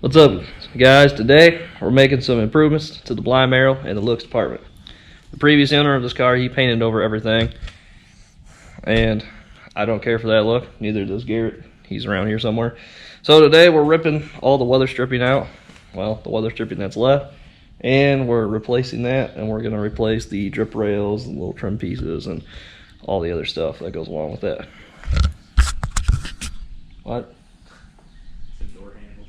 What's up, guys? Today we're making some improvements to the Blindmaro and the looks department. The previous owner of this car, he painted over everything, and I don't care for that look. Neither does Garrett. He's around here somewhere. So today we're ripping all the weather stripping out. Well, the weather stripping that's left, and we're replacing that, and we're going to replace the drip rails, the little trim pieces, and all the other stuff that goes along with that. What?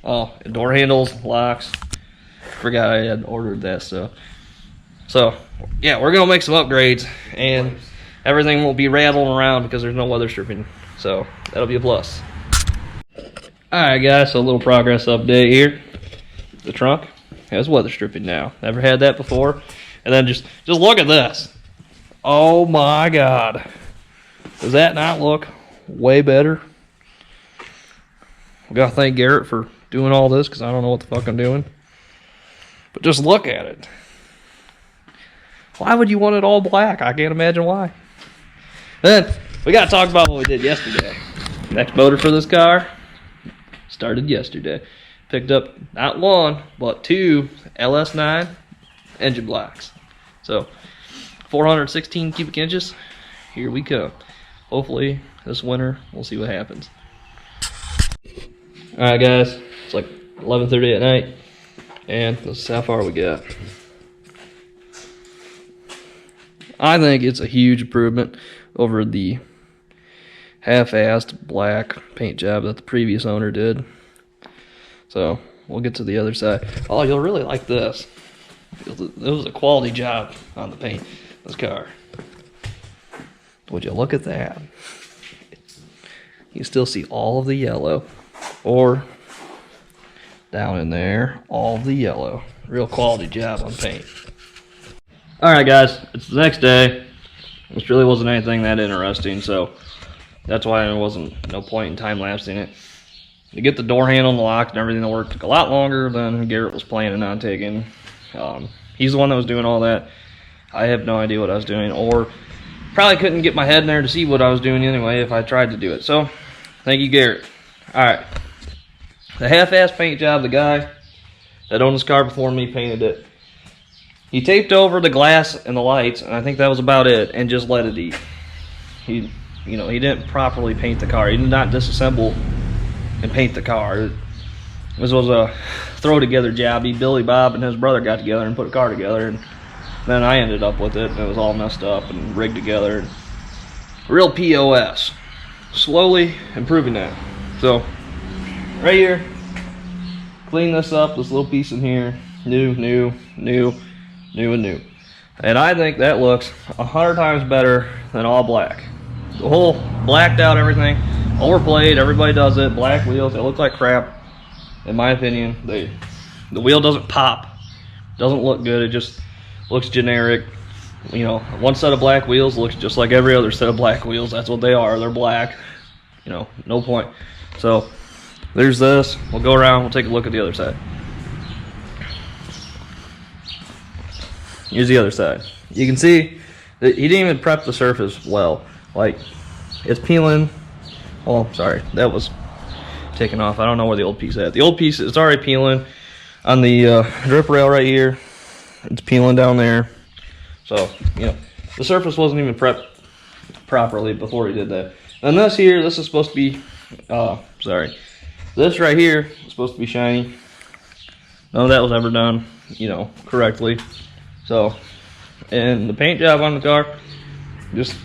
Oh, door handles, locks. Forgot I had ordered that stuff. So, yeah, we're gonna make some upgrades, and everything will be rattling around because there's no weather stripping. So that'll be a plus. All right, guys. So a little progress update here. The trunk has weather stripping now. Never had that before. And then just look at this. Oh my God! Does that not look way better? We gotta thank Garrett for doing all this because I don't know what the fuck I'm doing. But just look at it. Why would you want it all black? I can't imagine why. Then we gotta talk about what we did yesterday. Next motor for this car started yesterday. Picked up not one but two LS9 engine blocks. So 416 cubic inches. Here we come. Hopefully this winter we'll see what happens. All right, guys. It's like 11:30 at night, and this is how far we got. I think it's a huge improvement over the half-assed black paint job that the previous owner did. So we'll get to the other side. Oh, you'll really like this. It was a quality job on the paint this car. Would you look at that? You still see all of the yellow, or down in there, all the yellow. Real quality job on paint. Alright, guys, it's the next day. This really wasn't anything that interesting, so that's why there wasn't no point in time-lapsing it. To get the door handle and the lock and everything to work took a lot longer than Garrett was planning on taking. He's the one that was doing all that. I have no idea what I was doing, or probably couldn't get my head in there to see what I was doing anyway if I tried to do it. So, thank you, Garrett. Alright. The half-ass paint job, the guy that owned this car before me painted it. He taped over the glass and the lights, and I think that was about it, and just let it eat. He didn't properly paint the car. He did not disassemble and paint the car. This was a throw-together job. Billy Bob and his brother got together and put a car together, and then I ended up with it, and it was all messed up and rigged together. Real POS. Slowly improving that. So, right here, clean this up, this little piece in here, new. And I think that looks 100 times better than all black. The whole blacked out everything, overplayed, everybody does it, black wheels, they look like crap. In my opinion, the wheel doesn't pop, doesn't look good, it just looks generic. You know, one set of black wheels looks just like every other set of black wheels. That's what they are, they're black. You know, no point. So, there's this. We'll go around, we'll take a look at the other side. Here's the other side. You can see that he didn't even prep the surface well. Like, it's peeling. Oh, sorry, that was taken off. I don't know where the old piece is at. The old piece is already peeling on the drip rail right here. It's peeling down there. So, you know, the surface wasn't even prepped properly before he did that. And this here, this is supposed to be, this right here is supposed to be shiny. None of that was ever done, you know, correctly. So, and the paint job on the car, just,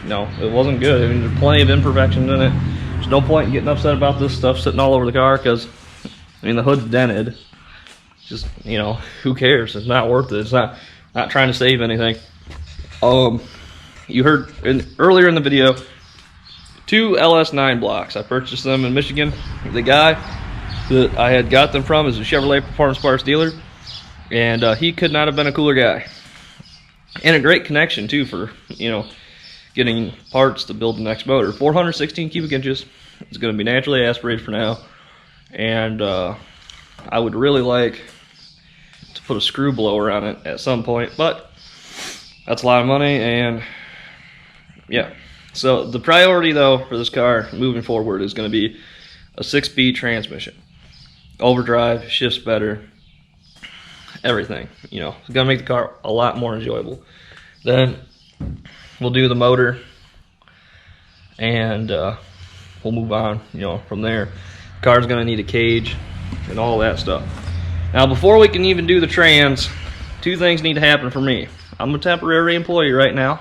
no, it wasn't good. I mean, there's plenty of imperfections in it. There's no point in getting upset about this stuff sitting all over the car because, I mean, the hood's dented. Just, you know, who cares? It's not worth it. It's not trying to save anything. You heard earlier in the video, 2 LS9 blocks. I purchased them in Michigan. The guy that I had got them from is a Chevrolet Performance Parts dealer, and he could not have been a cooler guy. And a great connection too for, you know, getting parts to build the next motor. 416 cubic inches. It's going to be naturally aspirated for now, and I would really like to put a screw blower on it at some point, but that's a lot of money, and yeah. So the priority though for this car moving forward is going to be a 6-speed transmission. overdrive, shifts better, everything. You know, it's gonna make the car a lot more enjoyable. Then we'll do the motor, and we'll move on, you know, from there. The car's gonna need a cage and all that stuff. Now, before we can even do the trans, two things need to happen for me. I'm a temporary employee right now.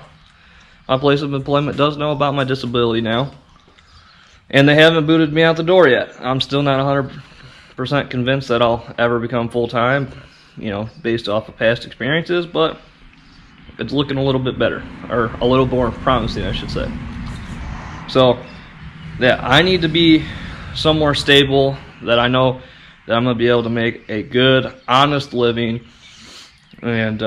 My place of employment does know about my disability now, and they haven't booted me out the door yet. I'm still not 100% convinced that I'll ever become full-time, you know, based off of past experiences, but it's looking a little bit better, or a little more promising, I should say. So, yeah, I need to be somewhere stable that I know that I'm going to be able to make a good, honest living. And,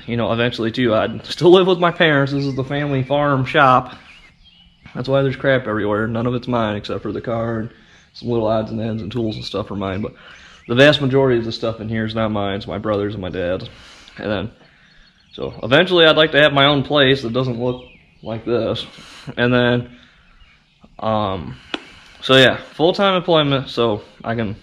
you know, eventually, too, I'd still live with my parents. This is the family farm shop. That's why there's crap everywhere. None of it's mine except for the car and some little odds and ends and tools and stuff are mine. But the vast majority of the stuff in here is not mine. It's my brother's and my dad's. And then, so eventually I'd like to have my own place that doesn't look like this. And then, so yeah, full-time employment so I can,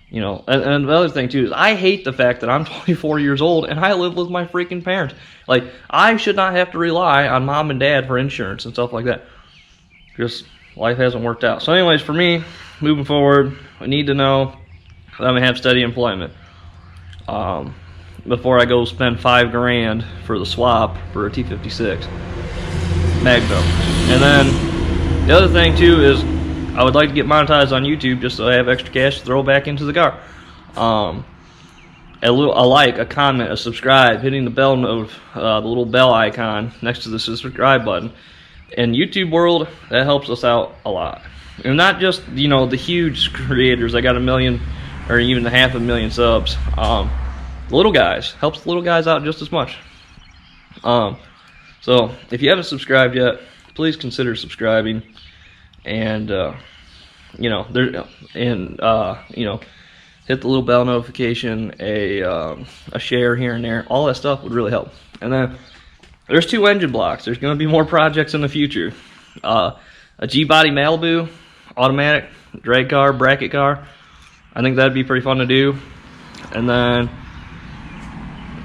you know, and the other thing too is I hate the fact that I'm 24 years old and I live with my freaking parents. Like, I should not have to rely on mom and dad for insurance and stuff like that. Just life hasn't worked out. So anyways, for me, moving forward, I need to know that I'm gonna have steady employment before I go spend $5 grand for the swap for a T56 Magnum. And then the other thing too is I would like to get monetized on YouTube just so I have extra cash to throw back into the car. A like, a comment, a subscribe, hitting the bell note, the little bell icon next to the subscribe button. In YouTube world, that helps us out a lot. And not just, you know, the huge creators that got 1 million or even 500,000 subs. Little guys, helps the little guys out just as much. So if you haven't subscribed yet, please consider subscribing. And you know, you know, hit the little bell notification, a share here and there. All that stuff would really help. And then there's 2 engine blocks. There's going to be more projects in the future. A G-body Malibu, automatic, drag car, bracket car. I think that'd be pretty fun to do. And then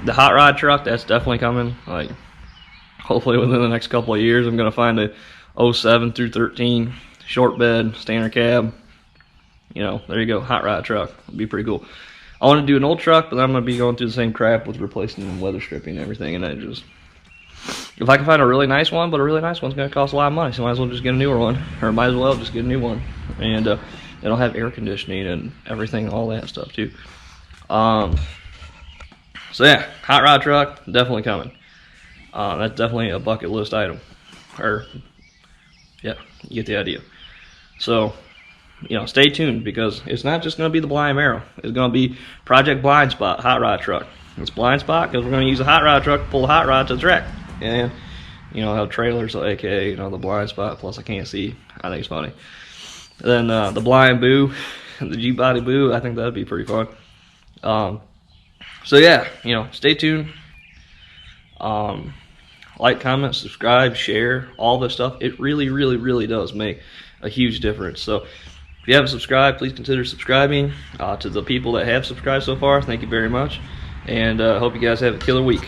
the hot rod truck, that's definitely coming. Like, hopefully within the next couple of years, I'm going to find a 07 through 13 short bed, standard cab. You know, there you go, hot rod truck. It'd be pretty cool. I want to do an old truck, but I'm going to be going through the same crap with replacing and weather stripping and everything. And I just, if I can find a really nice one, but a really nice one's going to cost a lot of money, so I might as well just get a newer one. Or might as well just get a new one. And it'll have air conditioning and everything, all that stuff too. So yeah, hot rod truck, definitely coming. That's definitely a bucket list item. Or, yeah, you get the idea. So, you know, stay tuned, because it's not just going to be the Blindmaro. It's going to be Project Blind Spot hot rod truck. It's blind spot because we're going to use a hot rod truck to pull the hot rod to the track. And, you know, have trailers, so aka, you know, the blind spot, plus I can't see. I think it's funny. And then the blind boo, the G-body boo, I think that'd be pretty fun. So yeah, you know, stay tuned. Like, comment, subscribe, share, all this stuff. It really, really, really does make a huge difference. So if you haven't subscribed, please consider subscribing. To the people that have subscribed so far, thank you very much. And hope you guys have a killer week.